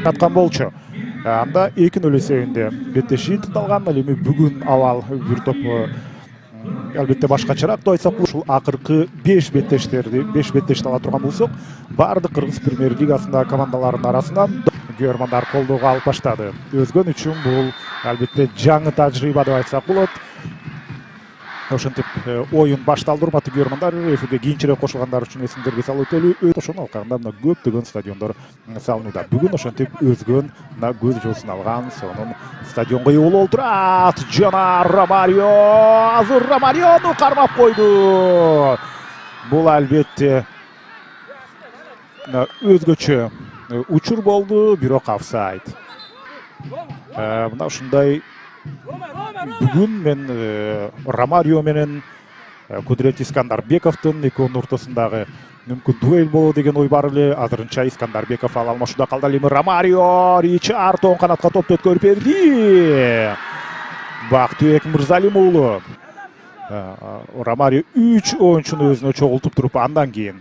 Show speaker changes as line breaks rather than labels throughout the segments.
аткан болчу. Анда 2-0 эсебинде бетте жыйынтыкталган. Ал эми бүгүн абал бир топ албетте башкачараак айтсак, ушул акыркы 5 беттешти ала турган болсок, бардык Кыргыз премьер лигасындагы командалардын арасынан көрөрмандар колдоого алып баштады. Өзгөн үчүн бул албетте жаңы тажрыйба деп айтсак болот. Ошентип оюн башталды, урматтуу көрөрмандар. Эфирге кийинчерээк кошулгандар үчүн эсиңдерге салып өтөлү. Ошонун алкагында мына көптөгөн стадиондор салынууда. Бүгүн ошентип өзгөн мына көз жоосун алган сонун стадионго ие болуп отурат. Жана Ромарио, азыр Ромариону кармап койду. Бул албетте өзгөчө учур болду, бирок офсайд. Мына ушундай бүгүн мен Ромарио менен Кудрет Искандарбековдун экөөнүн ортосундагы мүмкүн дуэль болобу деген ой бар эле. Азырынча Искандарбеков ал алмашууда калды. Эми Ромарио, Ричард оң канатка топту өткөрүп берди. Бактыбек Мырзалим уулу. Ромарио 3 оюнчуну өзүнө чогултуп туруп, андан кийин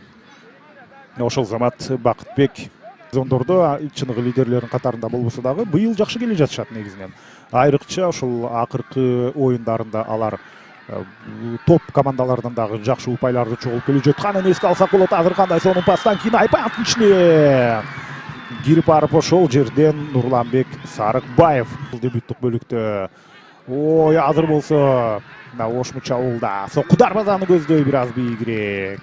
ошол замат Бактыбек зондордо чыныгы лидерлердин катарында болбосо дагы быйыл жакшы келе жатышат негизинен. Айрыкча ушул акыркы оюндарында алар топ командалардан дагы жакшы упайларды чогулуп келе жатканын эске алсак болот. Азыр кандай сонун пастан кийин Айпановдун ичине кирип барып ошол жерден Нурланбек Сарыкбаев дебюттук бөлүктө. Ой, азыр болсо мына Ошмуч ауылда сокку дарбазаны көздөй бир аз бийигирээк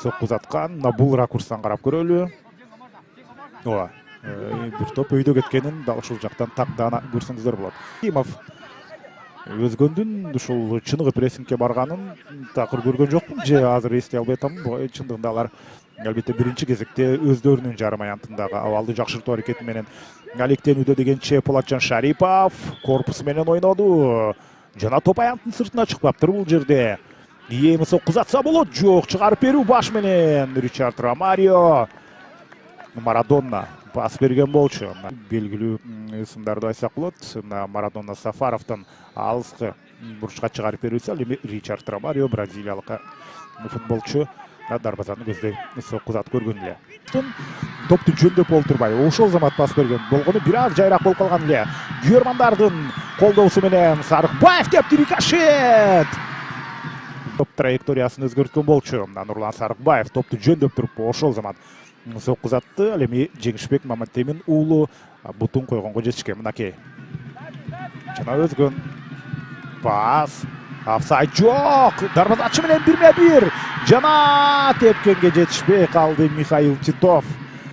сокку узаткан. Мына бул ракурстан карап көрөлү. Ооба, бир топ өйдө кеткенин дал ушул жактан тагдана көрсөңүздөр болот. Кимов өзгөндүн ушул чыныгы прессингке барганын такыр көргөн жокмун же азыр эстей албай атамын. Чындыгында алар албетте биринчи кезекте өздөрүнүн жарым аянтындагы абалды жакшыртуу аракети менен алектенүүдө дегенче Полатжан Шарипов корпусу менен ойноду. Жана топ аянттын сыртына чыкпаптыр бул жерде. Эми сокку узатса болот. Жок, чыгарып берүү баш менен Ричард Ромарио. Марадона пас берген болчу. Белгилүү ысымдарды айтсак болот. Марадона Сафаровдун алыскы бурчка чыгарып берүүсү. Ал эми Ричард Ромарио бразилиялык футболчу дарбазаны көздөй сокку узатып көргөн эле. Топту жөндөп олтурбай ошол замат пас берген болгону бир аз жайраак болуп калган эле. Көрөрмандардын колдоосу менен Сарыкбаев кепти, рикошет. Топ траекториясын өзгөрткөн болчу. Нурлан Сарыкбаев топту жөндөп туруп ошол замат сокку узатты. Ал эми Жеңишбек Маматемин уулу бутун койгонго жетишкен. Мынакей. Жана өзгөн пас. Офсайд жок. Дарбазачы менен 1-1. Жана тепкенге жетишпей калды Михаил Титов.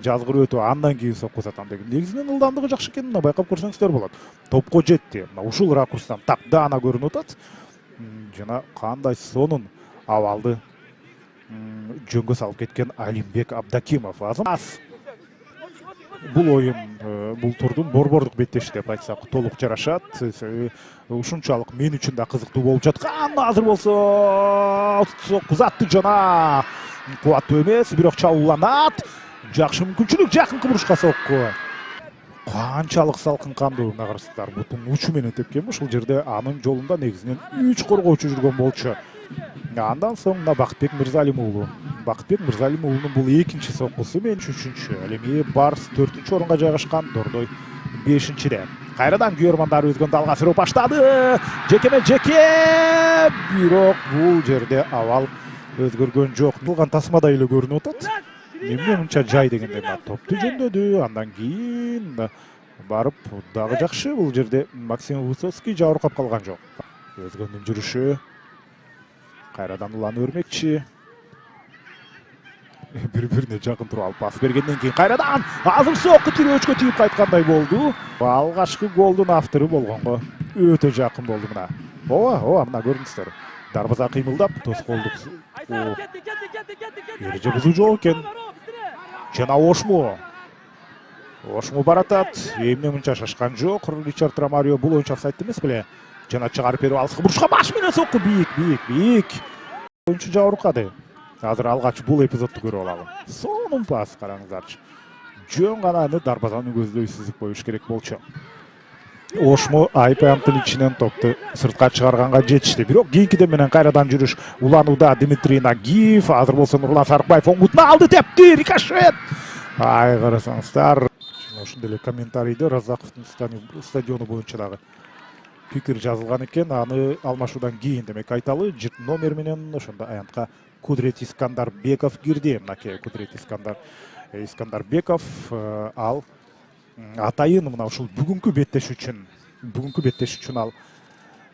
Жазгыр өтүп андан кийин сокку узатам деген. Негизинен ылдамдыгы жакшы экенин байкап көрсөңүздөр болот. Топко жетти. Мына ушул ракурстан тагдана көрүнүп атат. Жана кандай сонун абалды жөнгө салып кеткен Алимбек Абдакимов. Аз бул оюн бул турдун борбордук беттеши деп айтсак толук жарашат. Ушунчалык мен үчүн да кызыктуу болуп жаткан. Азыр болсо сокку узатты жана кубаттуу эмес, бирок чабууланат. Жакшы мүмкүнчүлүк жакынкы бурушка сокку. Канчалык салкын кандуу мына кырсыздар. Бутун учу менен тепкен ушул жерде анын жолунда негизинен 3 коргоочу жүргөн болчу. Андан соң мына Бактыбек Мырзалим уулу. Бактыбек Мырзалим уулунун бул экинчи соккусу, мен үчүнчү. Ал эми Барс 4-чү орунга жайгашкан, Дордой 5-чиде. Кайрадан көрөрмандар өзгөн далга сүрөп баштады. Жекеме жеке. Бирок бул жерде абал өзгөргөн жок. Булган тасмадай эле көрүнүп атат. Эмне мынча жай дегенде топту жөндөдү. Андан кийин барып дагы жакшы бул жерде Максим Высоцкий жабыркап калган жок. Өзгөндүн жүрүшү кайрадан улан өрмекчи. Бири-бирине жакын туруп алып пас бергенден кийин кайрадан азыр сокку тирөөчкө тийип кайткандай болду. Алгачкы голдун автору болгонго өтө жакын болду мына. Ооба, мына көрүңүздөр. Дарбаза кыймылдап, тоскоолдук. Эреже бузуу жок экен. Жана Ошму баратат. Эмне мынча шашкан жок. Ричард Ромарио бул оюнчу офсайд эмес беле? Жана чыгарып берип алыскы бурушка баш менен сокку бийик. Оюнчу жабыркады. Азыр алгач бул эпизодду көрүп алалы. Сонун пас караңыздарчы. Жөн гана дарбазаны көздөй сызып коюш керек болчу. Ошму Айпановдун ичинен топту сыртка чыгарганга жетишти. Бирок кийинкиден менен кайрадан жүрүш уланууда Дмитрий Нагиев. Азыр болсо Нурлан Сарыкбаев оңутуна алды, тепти, рикошет. Ай карасаңыздар. ошондой эле комментарийде Разаковдун стадиону боюнча дагы пикир жазылган экен. Аны алмашуудан кийин демек айталы. Жырт номер менен ошондо аянтка Кудрет Искандарбеков кирди. Мынакей Кудрет Искандарбеков ал атайын мына ушул бүгүнкү беттеш үчүн ал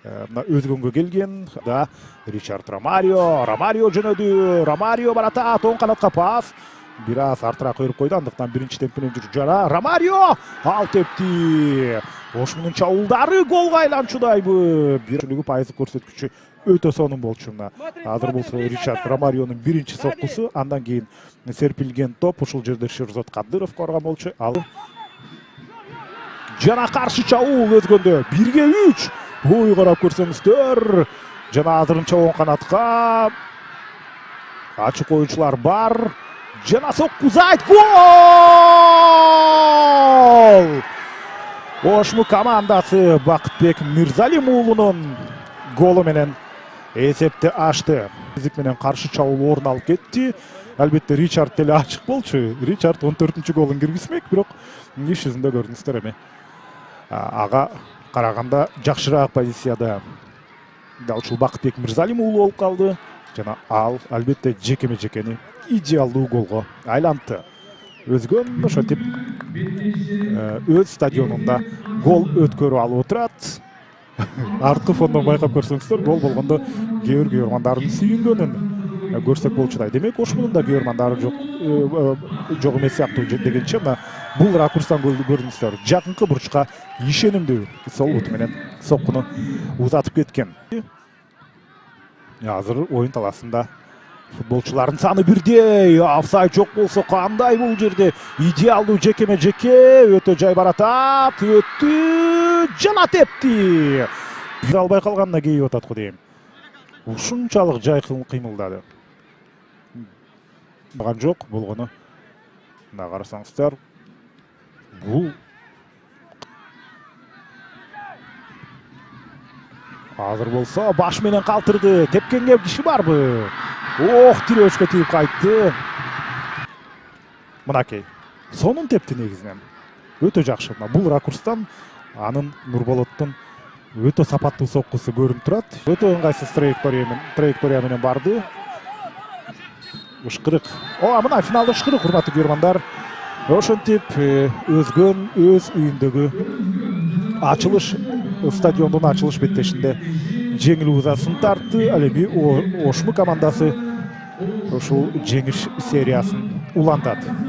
мына өзгөнгө келген. Да Ричард Ромарио жөнөдү. Ромарио баратат, оң канатка пас. Бир аз артыраак өйрүп койду, андыктан биринчи темпинен жүрүп жана Ромарио ал тепти. Ошмунун чабуулдары голго айланчудайбы. Бирчилиги пайыздык көрсөткүчү өтө сонун болчу. Азыр болсо Ричард Ромарионун биринчи соккусу, андан кийин серпилген топ ушул жерде Шерзот Кадыров коргон болчу. Ал жана каршы чабуул өзгөндө 1-3. Ой, карап көрсөңүздөр. Жана азырынча оң канатка ачык оюнчулар бар. Жана сокку Зайт, гол! Ошму командасы Бакытбек Мирзалим уулунун голу менен эсепти ачты. Физик менен каршы чабуул орун алып кетти. Албетте Ричард деле ачык болчу. Ричард 14-чү голун киргизмек, бирок иш жүзүндө көрдүңүздөр эми. Ага караганда жакшыраак позицияда дал ушул Бакытбек Мирзалим уулу болуп калды. Жана ал албетте жекеме-жекени идеалдуу голго айланты. Өзгөн ошентип өз стадионунда гол өткөрүп алып отурат. Арткы фондон байкап көрсөңүздөр, гол болгондо кээ бир көрөрмандардын сүйүнгөнүн көрсөк болчудай. Демек ошмунун да көрөрмандары жок эмес сыяктуу дегенче, мына бул ракурстан көрдүңүздөр. Жакынкы бурчка ишенимдүү сол буту менен соккуну узатып кеткен. Азыр оюн таласында футболчулардын саны бирдей. Офсайд жок болсо кандай бул жерде? Идеалдуу жекеме-жеке, өтө жай баратат, өттү, жана тепти. Бир албай калганына кейип атат го дейм. Ушунчалык жай кыймылдады. Баган жок болгону. Мына карасаңыздар, бул азыр болсо баш менен калтырды. Тепкенге киши барбы? Ох, тирөөчкө тийип кайтты. Мынакей. Сонун тепти негизинен. Өтө жакшы. Бул ракурстан анын Нурболоттун өтө сапаттуу соккусу көрүнүп турат. Өтө ыңгайсыз траектория менен барды. Ышкырык. Мына финалда ышкырык, урматтуу көрөрмандар. Ошентип өзгөн өз үйүндөгү ачылыш стадиондун ачылыш беттешинде жеңил узасын тартты. Ал эми Ошму командасы ушул жеңиш сериясын улантат.